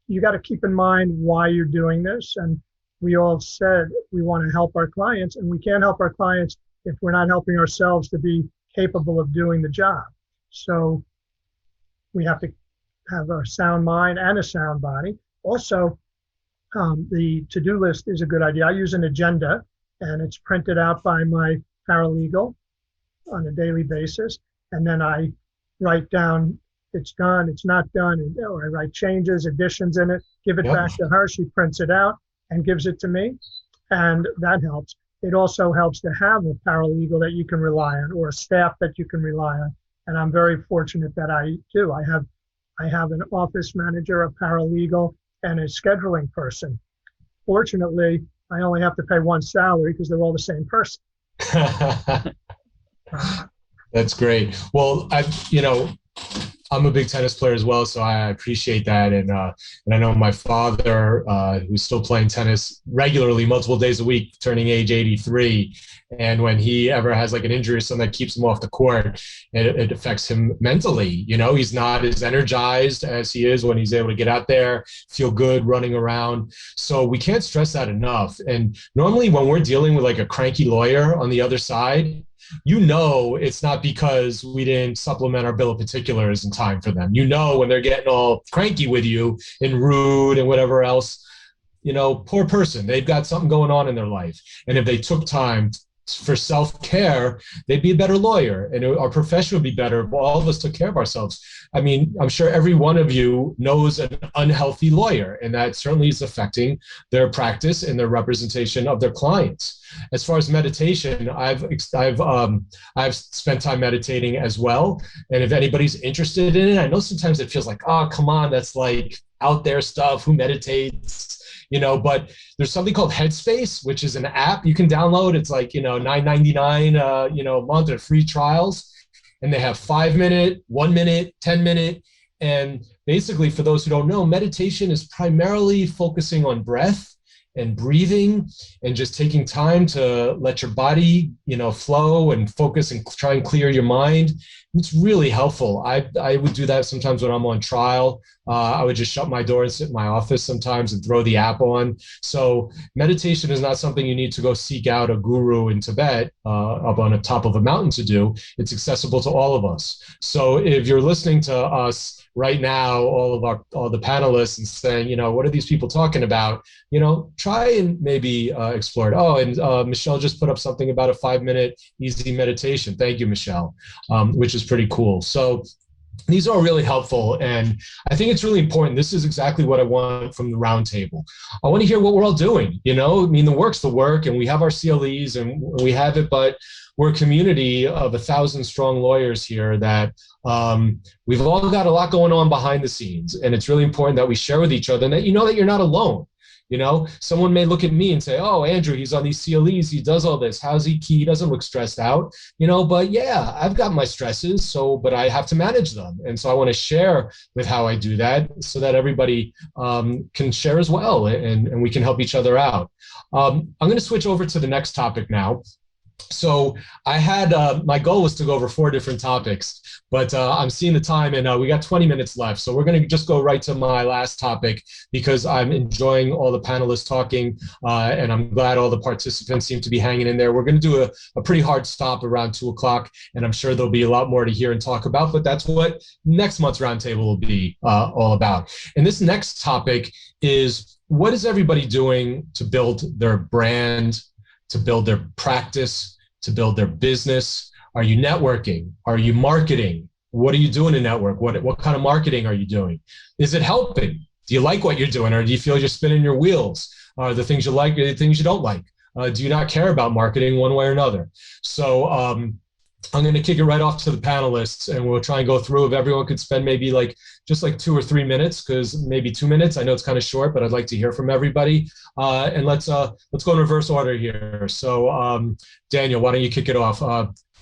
You got to keep in mind why you're doing this. And we all said we want to help our clients, and we can't help our clients if we're not helping ourselves to be capable of doing the job. So we have to have a sound mind and a sound body. Also, the to-do list is a good idea. I use an agenda, and it's printed out by my paralegal on a daily basis. And then I write down it's done, it's not done, or I write changes, additions in it, give it back to her. She prints it out and gives it to me, and that helps. It also helps to have a paralegal that you can rely on, or a staff that you can rely on. And I'm very fortunate that I do. I have an office manager, a paralegal, and a scheduling person. Fortunately, I only have to pay one salary because they're all the same person. That's great. Well, I'm a big tennis player as well, so I appreciate that. And I know my father, who's still playing tennis regularly, multiple days a week, turning age 83. And when he ever has like an injury or something that keeps him off the court, it affects him mentally. You know, he's not as energized as he is when he's able to get out there, feel good running around. So we can't stress that enough. And normally when we're dealing with like a cranky lawyer on the other side, you know it's not because we didn't supplement our bill of particulars in time for them. You know when they're getting all cranky with you and rude and whatever else, you know, poor person, they've got something going on in their life. And if they took time for self-care, they'd be a better lawyer, and our profession would be better if all of us took care of ourselves. I mean, I'm sure every one of you knows an unhealthy lawyer, and that certainly is affecting their practice and their representation of their clients. As far as meditation, I've spent time meditating as well. And if anybody's interested in it, I know sometimes it feels like, oh, come on, that's like out there stuff. Who meditates? but there's something called Headspace, which is an app you can download. It's like, $9.99, a month of free trials. And they have 5 minute, 1 minute, 10 minute. And basically, for those who don't know, meditation is primarily focusing on breath and breathing and just taking time to let your body, flow and focus and try and clear your mind. It's really helpful. I would do that sometimes when I'm on trial. I would just shut my door and sit in my office sometimes and throw the app on. So meditation is not something you need to go seek out a guru in Tibet up on the top of a mountain to do. It's accessible to all of us. So if you're listening to us right now, all the panelists, and saying, what are these people talking about? Try and maybe explore it. Oh, and Michelle just put up something about a 5-minute easy meditation. Thank you, Michelle, which is pretty cool. So these are really helpful. And I think it's really important. This is exactly what I want from the roundtable. I want to hear what we're all doing. The work's the work, and we have our CLEs and we have it, but we're a community of 1,000 strong lawyers here that we've all got a lot going on behind the scenes. And it's really important that we share with each other and that that you're not alone. Someone may look at me and say, oh, Andrew, he's on these CLEs, he does all this. How's he? He doesn't look stressed out, but yeah, I've got my stresses. But I have to manage them. And so I want to share with how I do that so that everybody can share as well, and we can help each other out. I'm going to switch over to the next topic now. So I had, my goal was to go over 4 different topics, but I'm seeing the time and we got 20 minutes left. So we're going to just go right to my last topic because I'm enjoying all the panelists talking and I'm glad all the participants seem to be hanging in there. We're going to do a pretty hard stop around 2 o'clock, and I'm sure there'll be a lot more to hear and talk about, but that's what next month's roundtable will be all about. And this next topic is, what is everybody doing to build their brand, to build their practice, to build their business? Are you networking? Are you marketing? What are you doing to network? What kind of marketing are you doing? Is it helping? Do you like what you're doing, or do you feel you're spinning your wheels? Are the things you like, or the things you don't like? Do you not care about marketing one way or another? So I'm going to kick it right off to the panelists, and we'll try and go through. If everyone could spend maybe just 2 or 3 minutes, because maybe 2 minutes. I know it's kind of short, but I'd like to hear from everybody. And let's go in reverse order here. So Daniel, why don't you kick it off?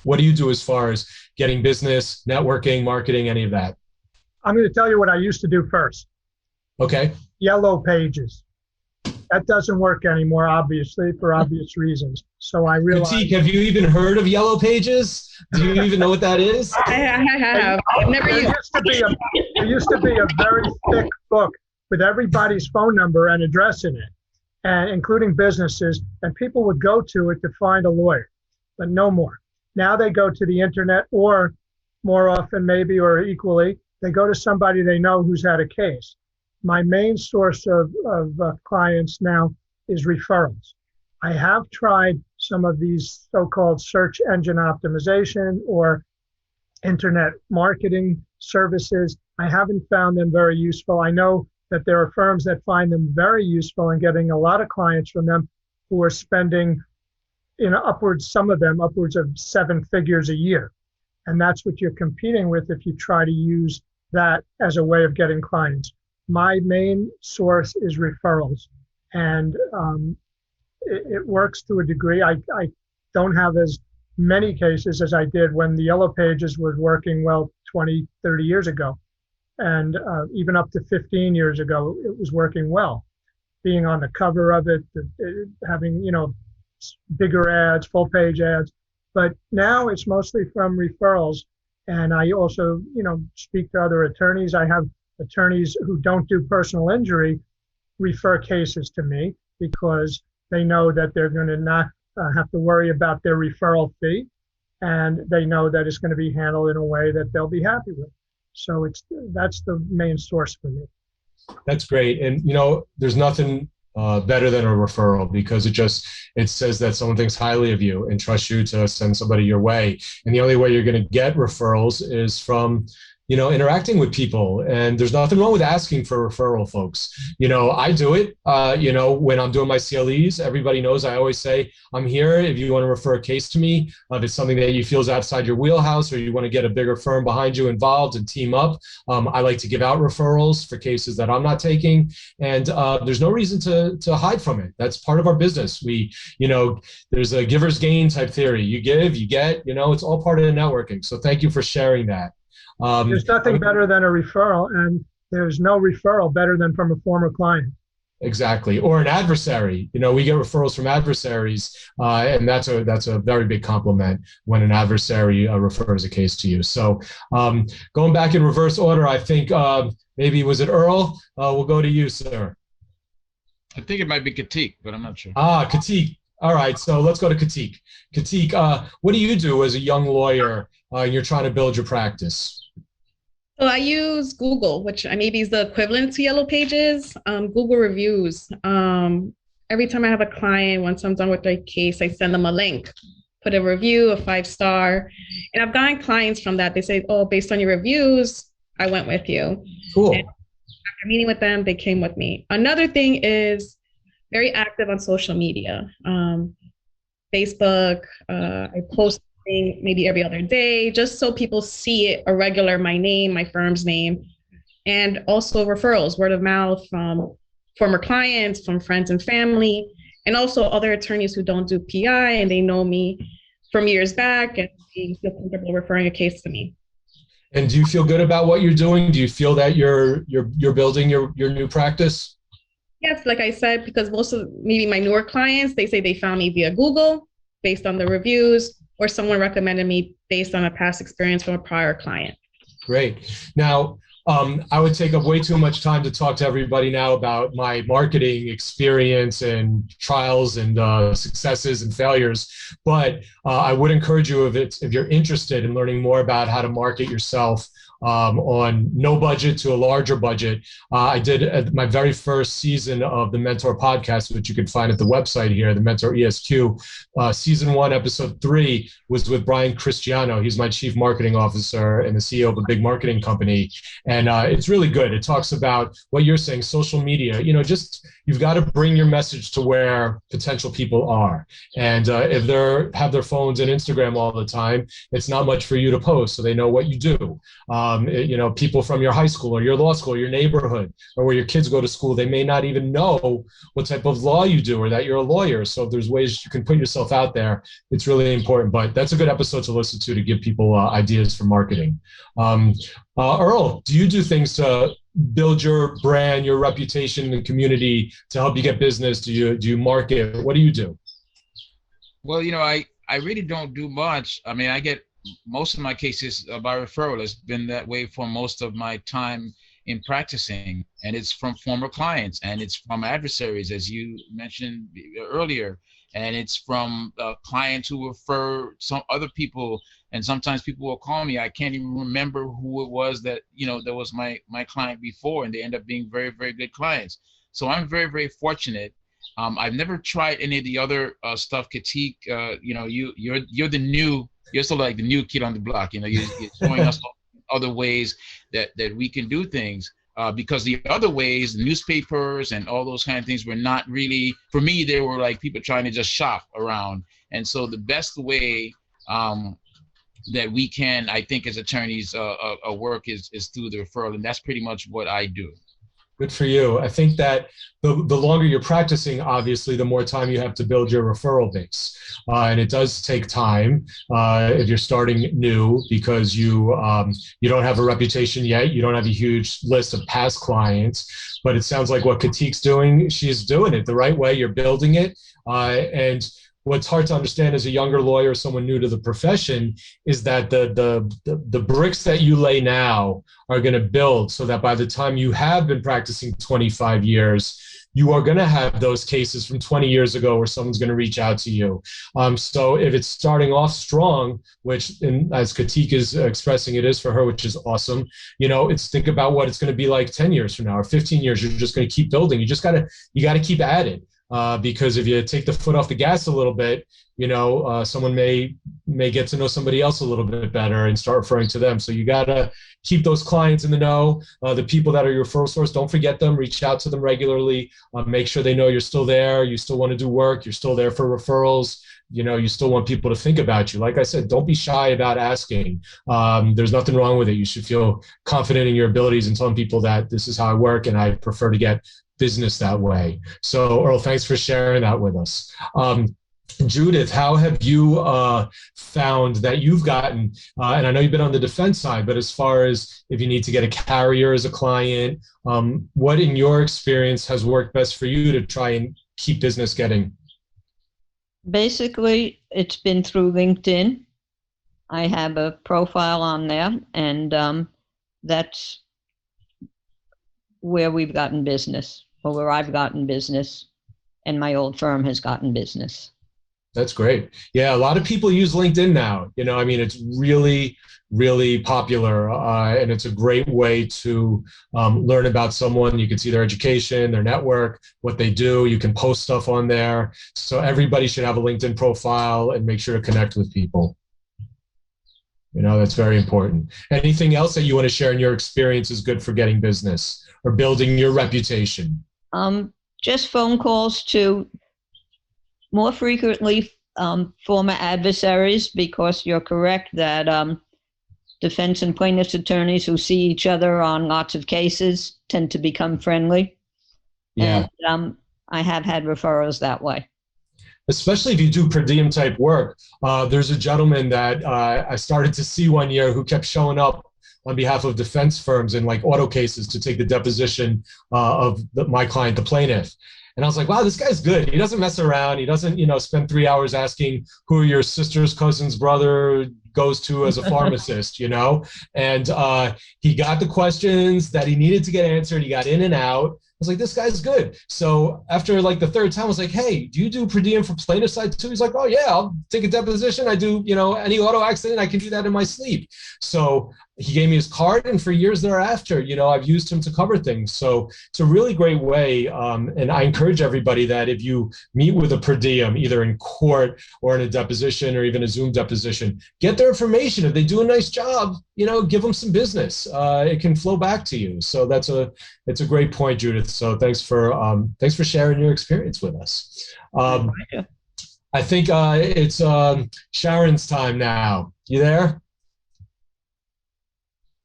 What do you do as far as getting business, networking, marketing, any of that? I'm going to tell you what I used to do first. Okay. Yellow Pages. That doesn't work anymore, obviously, for obvious reasons. So I realized. Pratik, have you even heard of Yellow Pages? Do you even know what that is? I have. I've never used it. There used to be a very thick book with everybody's phone number and address in it, and including businesses, and people would go to it to find a lawyer, but no more. Now they go to the internet, or more often maybe, or equally, they go to somebody they know who's had a case. My main source of clients now is referrals. I have tried some of these so-called search engine optimization or internet marketing services. I haven't found them very useful. I know that there are firms that find them very useful and getting a lot of clients from them who are spending some of them upwards of 7 figures a year. And that's what you're competing with if you try to use that as a way of getting clients. My main source is referrals, and it works to a degree. I don't have as many cases as I did when the Yellow Pages was working well 20, 30 years ago. And even up to 15 years ago, it was working well. Being on the cover of it, having, bigger ads, full page ads. But now it's mostly from referrals. And I also, speak to other attorneys. I have attorneys who don't do personal injury refer cases to me because they know that they're going to not have to worry about their referral fee, and they know that it's going to be handled in a way that they'll be happy with. So that's the main source for me. That's great. And, there's nothing better than a referral, because it says that someone thinks highly of you and trusts you to send somebody your way. And the only way you're going to get referrals is from interacting with people. And there's nothing wrong with asking for referral, folks. I do it, when I'm doing my CLEs. Everybody knows I always say, I'm here if you want to refer a case to me. If it's something that you feel is outside your wheelhouse, or you want to get a bigger firm behind you involved and team up, I like to give out referrals for cases that I'm not taking. And there's no reason to hide from it. That's part of our business. There's a giver's gain type theory. You give, you get, it's all part of the networking. So thank you for sharing that. There's nothing better than a referral, and there's no referral better than from a former client. Exactly. Or an adversary. We get referrals from adversaries, and that's a very big compliment when an adversary refers a case to you. So going back in reverse order, I think maybe, was it Earl? We'll go to you, sir. I think it might be Katik, but I'm not sure. Katik. All right, so let's go to Katik. Katik, what do you do as a young lawyer and you're trying to build your practice? So I use Google, which maybe is the equivalent to Yellow Pages. Google reviews. Every time I have a client, once I'm done with their case, I send them a link, put a review, a 5-star. And I've gotten clients from that. They say, oh, based on your reviews, I went with you. Cool. And after meeting with them, they came with me. Another thing is very active on social media. Facebook, I post maybe every other day, just so people see it, my name, my firm's name, and also referrals, word of mouth from former clients, from friends and family, and also other attorneys who don't do PI and they know me from years back and they feel comfortable referring a case to me. And do you feel good about what you're doing? Do you feel that you're building your new practice? Yes, like I said, because most of maybe my newer clients, they say they found me via Google based on the reviews, or someone recommended me based on a past experience from a prior client. Great. Now, I would take up way too much time to talk to everybody now about my marketing experience and trials and successes and failures. But I would encourage you, if you're interested in learning more about how to market yourself on no budget to a larger budget. I did my very first season of the Mentor podcast, which you can find at the website here, the Mentor ESQ. Season 1, episode 3 was with Brian Cristiano. He's my chief marketing officer and the CEO of a big marketing company. And it's really good. It talks about what you're saying, social media, you've got to bring your message to where potential people are. And if they have their phones and Instagram all the time, it's not much for you to post so they know what you do. People from your high school or your law school, your neighborhood, or where your kids go to school, they may not even know what type of law you do or that you're a lawyer. So if there's ways you can put yourself out there, it's really important. But that's a good episode to listen to give people ideas for marketing. Earl, do you do things to build your brand, your reputation, and community to help you get business? Do you market? What do you do? Well, I really don't do much. I mean, I get most of my cases by referral. It's been that way for most of my time in practicing, and it's from former clients, and it's from adversaries, as you mentioned earlier, and it's from clients who refer some other people. And sometimes people will call me, I can't even remember who it was that that was my client before, and they end up being very, very good clients. So I'm very, very fortunate. I've never tried any of the other stuff. Katik, you're sort of like the new kid on the block. You're showing us other ways that we can do things, because the other ways, newspapers and all those kind of things, were not really, for me, they were like people trying to just shop around. And so the best way that we can, I think, as attorneys work is through the referral, and that's pretty much what I do. Good for you. I think that the longer you're practicing, obviously, the more time you have to build your referral base. And it does take time if you're starting new, because you don't have a reputation yet. You don't have a huge list of past clients. But it sounds like what Katik's doing, she's doing it the right way. You're building it. And what's hard to understand as a younger lawyer, someone new to the profession, is that the bricks that you lay now are going to build so that by the time you have been practicing 25 years, you are going to have those cases from 20 years ago where someone's going to reach out to you. So if it's starting off strong, which, as Katik is expressing it is for her, which is awesome, it's think about what it's going to be like 10 years from now or 15 years. You're just going to keep building. You got to keep at it. because if you take the foot off the gas a little bit, someone may get to know somebody else a little bit better and start referring to them. So you got to keep those clients in the know. The people that are your referral source, don't forget them. Reach out to them regularly. Make sure they know you're still there. You still want to do work. You're still there for referrals. You still want people to think about you. Like I said, don't be shy about asking. There's nothing wrong with it. You should feel confident in your abilities and telling people that this is how I work and I prefer to get business that way. So Earl, thanks for sharing that with us. Judith, how have you found that you've gotten, and I know you've been on the defense side, but as far as if you need to get a carrier as a client, what in your experience has worked best for you to try and keep business getting? Basically, it's been through LinkedIn. I have a profile on there, and that's where we've gotten business, or where I've gotten business, and my old firm has gotten business. That's great. Yeah, a lot of people use LinkedIn now. It's really, really popular, and it's a great way to learn about someone. You can see their education, their network, what they do. You can post stuff on there. So everybody should have a LinkedIn profile and make sure to connect with people. That's very important. Anything else that you want to share in your experience is good for getting business or building your reputation? Just phone calls to more frequently former adversaries, because you're correct that defense and plaintiffs attorneys who see each other on lots of cases tend to become friendly. Yeah. And I have had referrals that way. Especially if you do per diem type work. There's a gentleman that I started to see one year who kept showing up on behalf of defense firms in like auto cases to take the deposition of my client, the plaintiff. And I was like, wow, this guy's good. He doesn't mess around. He doesn't, spend 3 hours asking who your sister's cousin's brother goes to as a pharmacist, And he got the questions that he needed to get answered. He got in and out. I was like, this guy's good. So after like the third time, I was like, hey, do you do per diem for plaintiff side too? He's like, oh yeah, I'll take a deposition. I do, any auto accident, I can do that in my sleep. So he gave me his card, and for years thereafter, I've used him to cover things. So it's a really great way. And I encourage everybody that if you meet with a per diem, either in court or in a deposition or even a Zoom deposition, get their information. If they do a nice job, give them some business. It can flow back to you. So it's a great point, Judith. So thanks for sharing your experience with us. I think it's Sharon's time now. You there?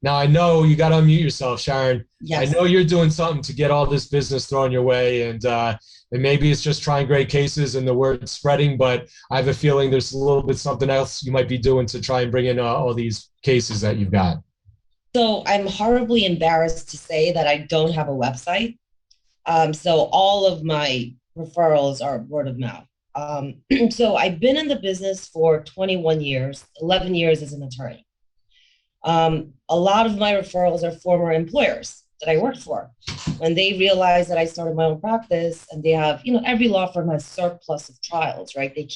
Now, I know you got to unmute yourself, Sharon. Yes. I know you're doing something to get all this business thrown your way, and maybe it's just trying great cases and the word spreading, but I have a feeling there's a little bit something else you might be doing to try and bring in all these cases that you've got. So I'm horribly embarrassed to say that I don't have a website. So all of my referrals are word of mouth. So I've been in the business for 21 years, 11 years as an attorney. A lot of my referrals are former employers that I worked for. When they realize that I started my own practice, and they have, every law firm has surplus of trials, right? They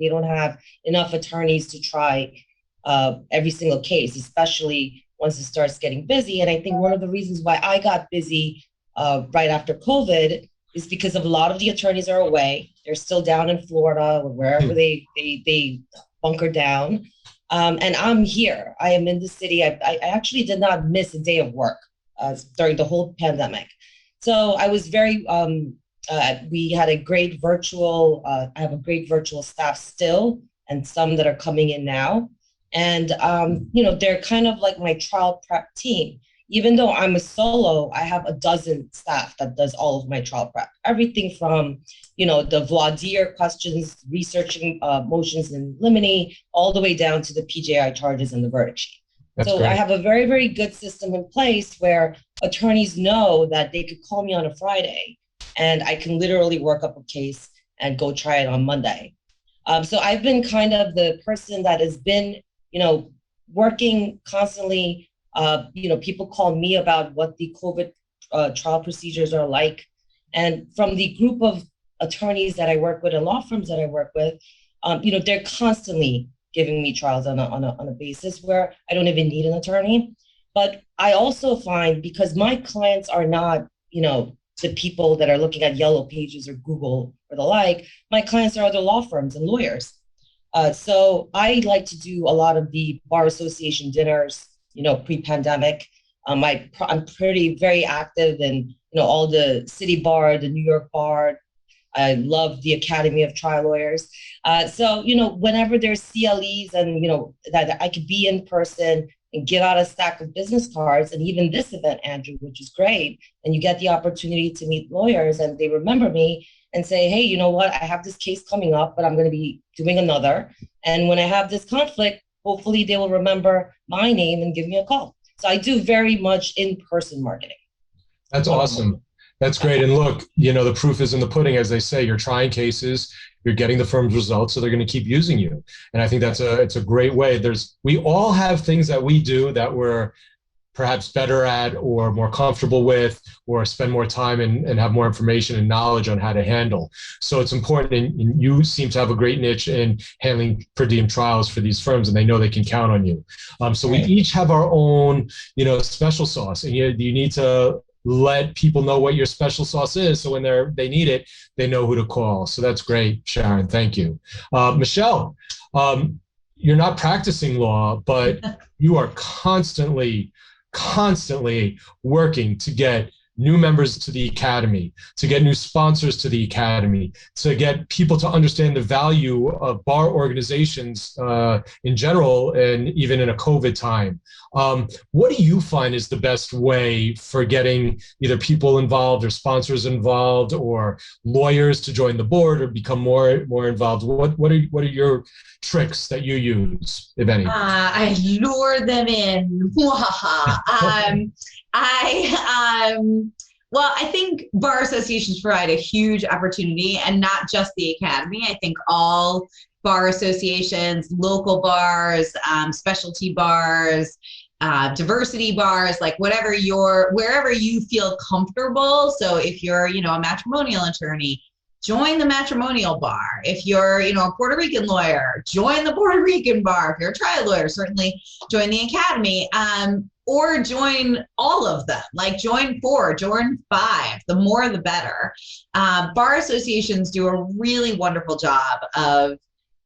don't have enough attorneys to try every single case, especially once it starts getting busy. And I think one of the reasons why I got busy right after COVID is because of a lot of the attorneys are away. They're still down in Florida or wherever they bunker down. And I'm here. I am in the city. I actually did not miss a day of work during the whole pandemic. So I was very, we had a great virtual, I have a great virtual staff still, and some that are coming in now. And, they're kind of like my trial prep team. Even though I'm a solo, I have a dozen staff that does all of my trial prep. Everything from, the voir dire questions, researching motions in limine, all the way down to the PJI charges and the verdict sheet. That's so great. I have a very, very good system in place where attorneys know that they could call me on a Friday and I can literally work up a case and go try it on Monday. So I've been kind of the person that has been, working constantly. People call me about what the COVID trial procedures are like. And from the group of attorneys that I work with and law firms that I work with, they're constantly giving me trials on a basis where I don't even need an attorney. But I also find, because my clients are not, to people that are looking at Yellow Pages or Google or the like, my clients are other law firms and lawyers. So I like to do a lot of the bar association dinners, pre-pandemic. I'm very active in, all the city bar, the New York bar. I love the Academy of Trial Lawyers. So, whenever there's CLEs and, that I could be in person and give out a stack of business cards, and even this event, Andrew, which is great. And you get the opportunity to meet lawyers and they remember me and say, hey, you know what? I have this case coming up, but I'm going to be doing another. And when I have this conflict, hopefully they will remember my name and give me a call. So I do very much in-person marketing. That's awesome. That's great. And look, the proof is in the pudding, as they say. You're trying cases, you're getting the firm's results, so they're going to keep using you. And I think it's a great way. We all have things that we do that we're perhaps better at or more comfortable with, or spend more time and have more information and knowledge on how to handle. So it's important, and you seem to have a great niche in handling per diem trials for these firms, and they know they can count on you. So we each have our own, special sauce, and you need to let people know what your special sauce is, so when they need it, they know who to call. So that's great, Sharon. Thank you. Michelle, you're not practicing law, but you are constantly working to get new members to the Academy, to get new sponsors to the Academy, to get people to understand the value of bar organizations in general, and even in a COVID time. What do you find is the best way for getting either people involved or sponsors involved or lawyers to join the board or become more involved? What are your tricks that you use, if any? I lure them in. Well, I think bar associations provide a huge opportunity, and not just the Academy. I think all bar associations, local bars, specialty bars, diversity bars, like wherever you feel comfortable. So if you're, a matrimonial attorney, join the matrimonial bar. If you're, a Puerto Rican lawyer, join the Puerto Rican bar. If you're a trial lawyer, certainly join the Academy. Or join all of them, like join 4, join 5, the more the better. Bar associations do a really wonderful job of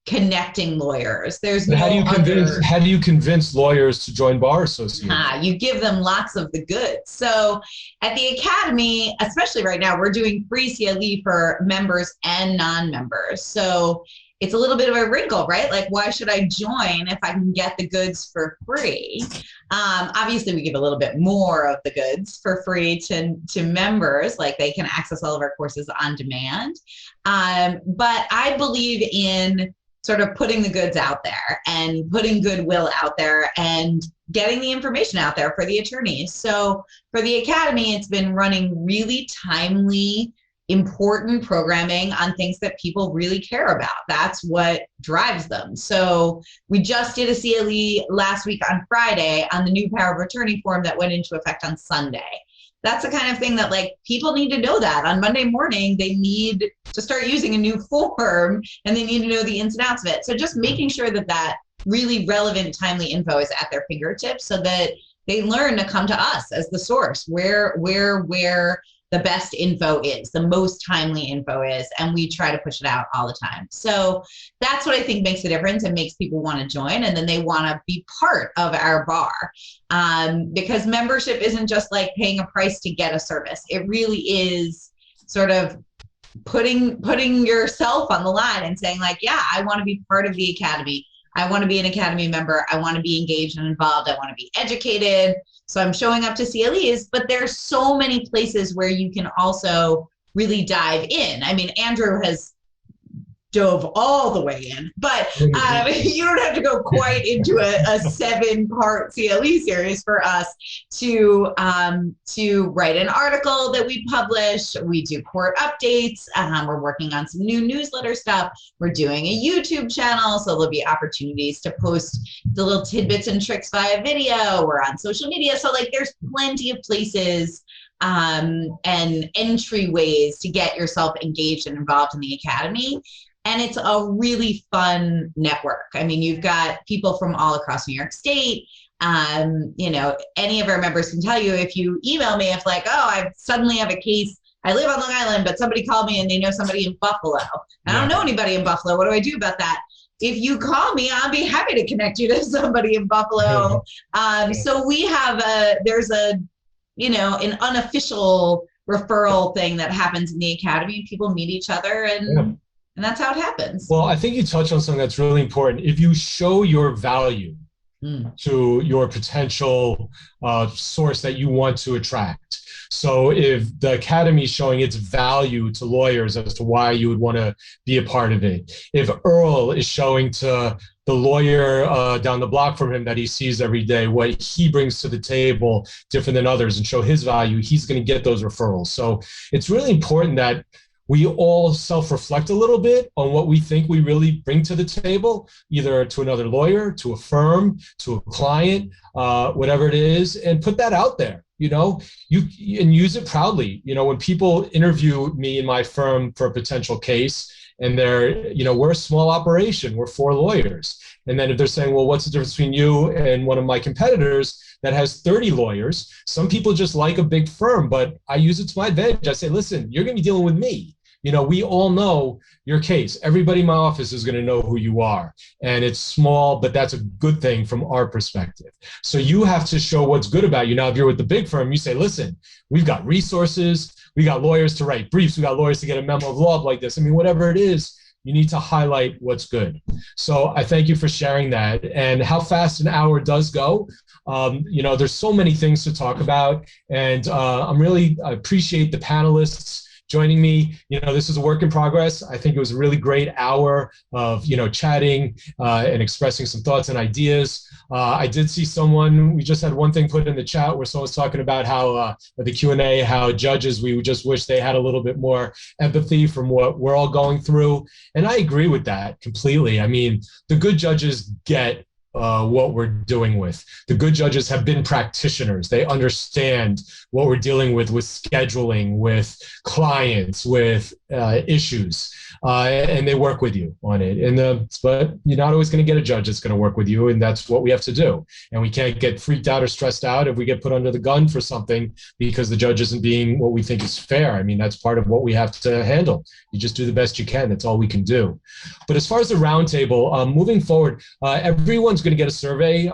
connecting lawyers. How do you convince lawyers to join bar associations? You give them lots of the goods. So at the Academy, especially right now, we're doing free CLE for members and non-members. So it's a little bit of a wrinkle, right? Like, why should I join if I can get the goods for free? Obviously, we give a little bit more of the goods for free to members, like they can access all of our courses on demand. But I believe in sort of putting the goods out there and putting goodwill out there and getting the information out there for the attorneys. So for the Academy, it's been running really timely, important programming on things that people really care about. That's what drives them. So we just did a CLE last week on Friday on the new power of attorney form that went into effect on Sunday. That's the kind of thing that, like, people need to know that on Monday morning, they need to start using a new form and they need to know the ins and outs of it. So just making sure that really relevant, timely info is at their fingertips so that they learn to come to us as the source where the best info is, the most timely info is, and we try to push it out all the time. So that's what I think makes a difference and makes people want to join, and then they want to be part of our bar. Because membership isn't just like paying a price to get a service. It really is sort of putting yourself on the line and saying, like, yeah, I want to be part of the Academy. I want to be an Academy member. I want to be engaged and involved. I want to be educated. So I'm showing up to CLEs, but there's so many places where you can also really dive in. I mean, Andrew has dove all the way in, but you don't have to go quite into a 7-part CLE series for us to write an article that we publish. We do court updates. We're working on some new newsletter stuff. We're doing a YouTube channel, so there'll be opportunities to post the little tidbits and tricks via video. We're on social media. So, like, there's plenty of places and entryways to get yourself engaged and involved in the Academy. And it's a really fun network. I mean, you've got people from all across New York State. Any of our members can tell you, if you email me, if like, oh, I suddenly have a case I live on Long Island, but somebody called me and they know somebody in Buffalo. I don't know anybody in Buffalo. What do I do about that? If you call me, I'll be happy to connect you to somebody in Buffalo. So we have there's an unofficial referral thing that happens in the academy. People meet each other and that's how it happens. Well, I think you touched on something that's really important. If you show your value to your potential source that you want to attract. So if the academy is showing its value to lawyers as to why you would want to be a part of it, if Earl is showing to the lawyer down the block from him that he sees every day what he brings to the table different than others and show his value, he's going to get those referrals. So it's really important that we all self-reflect a little bit on what we think we really bring to the table, either to another lawyer, to a firm, to a client, whatever it is, and put that out there. And use it proudly. When people interview me in my firm for a potential case, and we're a small operation, we're 4 lawyers. And then if they're saying, well, what's the difference between you and one of my competitors that has 30 lawyers? Some people just like a big firm, but I use it to my advantage. I say, listen, you're going to be dealing with me. We all know your case. Everybody in my office is going to know who you are. And it's small, but that's a good thing from our perspective. So you have to show what's good about you. Now, if you're with the big firm, you say, listen, we've got resources. We got lawyers to write briefs. We got lawyers to get a memo of law like this. Whatever it is, you need to highlight what's good. So I thank you for sharing that. And how fast an hour does go. There's so many things to talk about. And I appreciate the panelists joining me. This is a work in progress. I think it was a really great hour of, chatting and expressing some thoughts and ideas. I did see we just had one thing put in the chat where someone's talking about how the Q&A, how judges, we just wish they had a little bit more empathy from what we're all going through. And I agree with that completely. The good judges get what we're dealing with. The good judges have been practitioners. They understand what we're dealing with scheduling, with clients, with issues, and they work with you on it. But you're not always going to get a judge that's going to work with you, and that's what we have to do. And we can't get freaked out or stressed out if we get put under the gun for something because the judge isn't being what we think is fair. That's part of what we have to handle. You just do the best you can. That's all we can do. But as far as the roundtable, moving forward, everyone's going to get a survey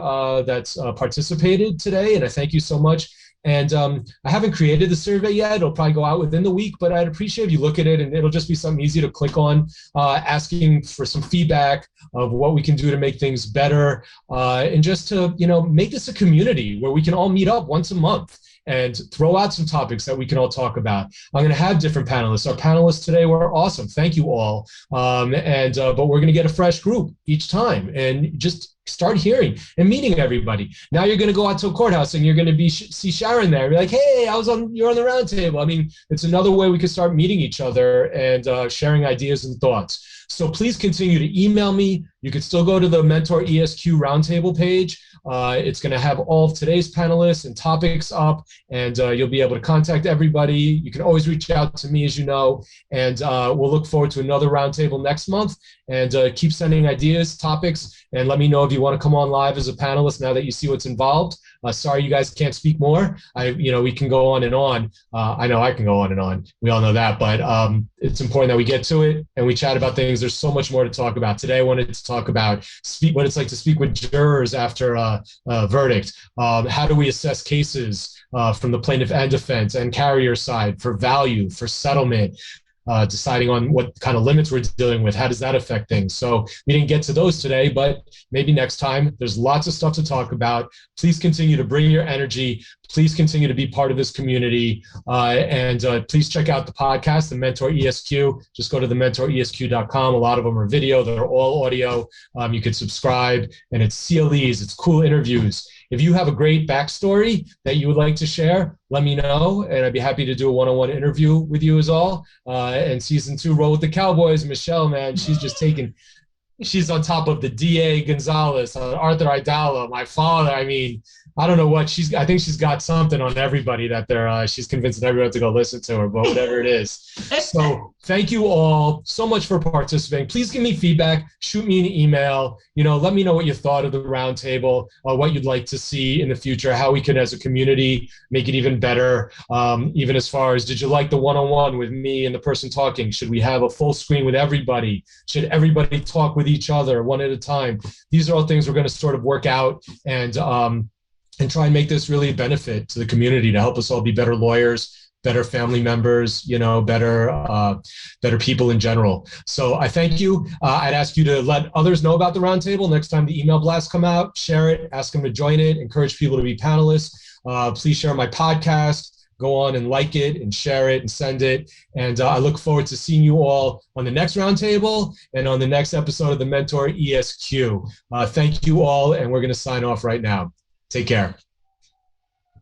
that's participated today, and I thank you so much. And I haven't created the survey yet. It'll probably go out within the week, but I'd appreciate if you look at it, and it'll just be something easy to click on, asking for some feedback of what we can do to make things better, and just to make this a community where we can all meet up once a month and throw out some topics that we can all talk about. I'm going to have different panelists. Our panelists today were awesome. Thank you all. But we're going to get a fresh group each time and just start hearing and meeting everybody. Now you're going to go out to a courthouse and you're going to see Sharon there. You're like, hey, you're on the round table. It's another way we can start meeting each other and sharing ideas and thoughts. So please continue to email me. You can still go to the Mentor ESQ Roundtable page. It's going to have all of today's panelists and topics up, and you'll be able to contact everybody. You can always reach out to me, as you know, and we'll look forward to another roundtable next month. And keep sending ideas, topics, and let me know if you want to come on live as a panelist now that you see what's involved. Sorry you guys can't speak more. We can go on and on. I know I can go on and on. We all know that, but it's important that we get to it and we chat about things. There's so much more to talk about. Today I wanted to talk about what it's like to speak with jurors after a verdict. How do we assess cases from the plaintiff and defense and carrier side for value, for settlement, deciding on what kind of limits we're dealing with. How does that affect things? So we didn't get to those today, but maybe next time. There's lots of stuff to talk about. Please continue to bring your energy. Please continue to be part of this community. And please check out the podcast, The Mentor ESQ. Just go to thementoresq.com. A lot of them are video. They're all audio. You can subscribe, and it's CLEs. It's cool interviews. If you have a great backstory that you would like to share, let me know, and I'd be happy to do a one-on-one interview with you as all. And season 2, Roll with the Cowboys. Michelle, man, she's just taking she's on top of the DA Gonzalez, Arthur Aidala, my father. I mean, I don't know what I think she's got something on everybody that she's convincing everyone to go listen to her, but whatever it is. So thank you all so much for participating. Please give me feedback, shoot me an email, let me know what you thought of the roundtable, what you'd like to see in the future, how we can, as a community, make it even better. Even as far as, did you like the one-on-one with me and the person talking? Should we have a full screen with everybody? Should everybody talk with each other one at a time? These are all things we're going to sort of work out and try and make this really a benefit to the community to help us all be better lawyers, better family members, better people in general. So I thank you. I'd ask you to let others know about the roundtable. Next time the email blasts come out, share it, ask them to join it, encourage people to be panelists. Please share my podcast. Go on and like it and share it and send it. And I look forward to seeing you all on the next roundtable and on the next episode of the Mentor ESQ. Thank you all, and we're going to sign off right now. Take care.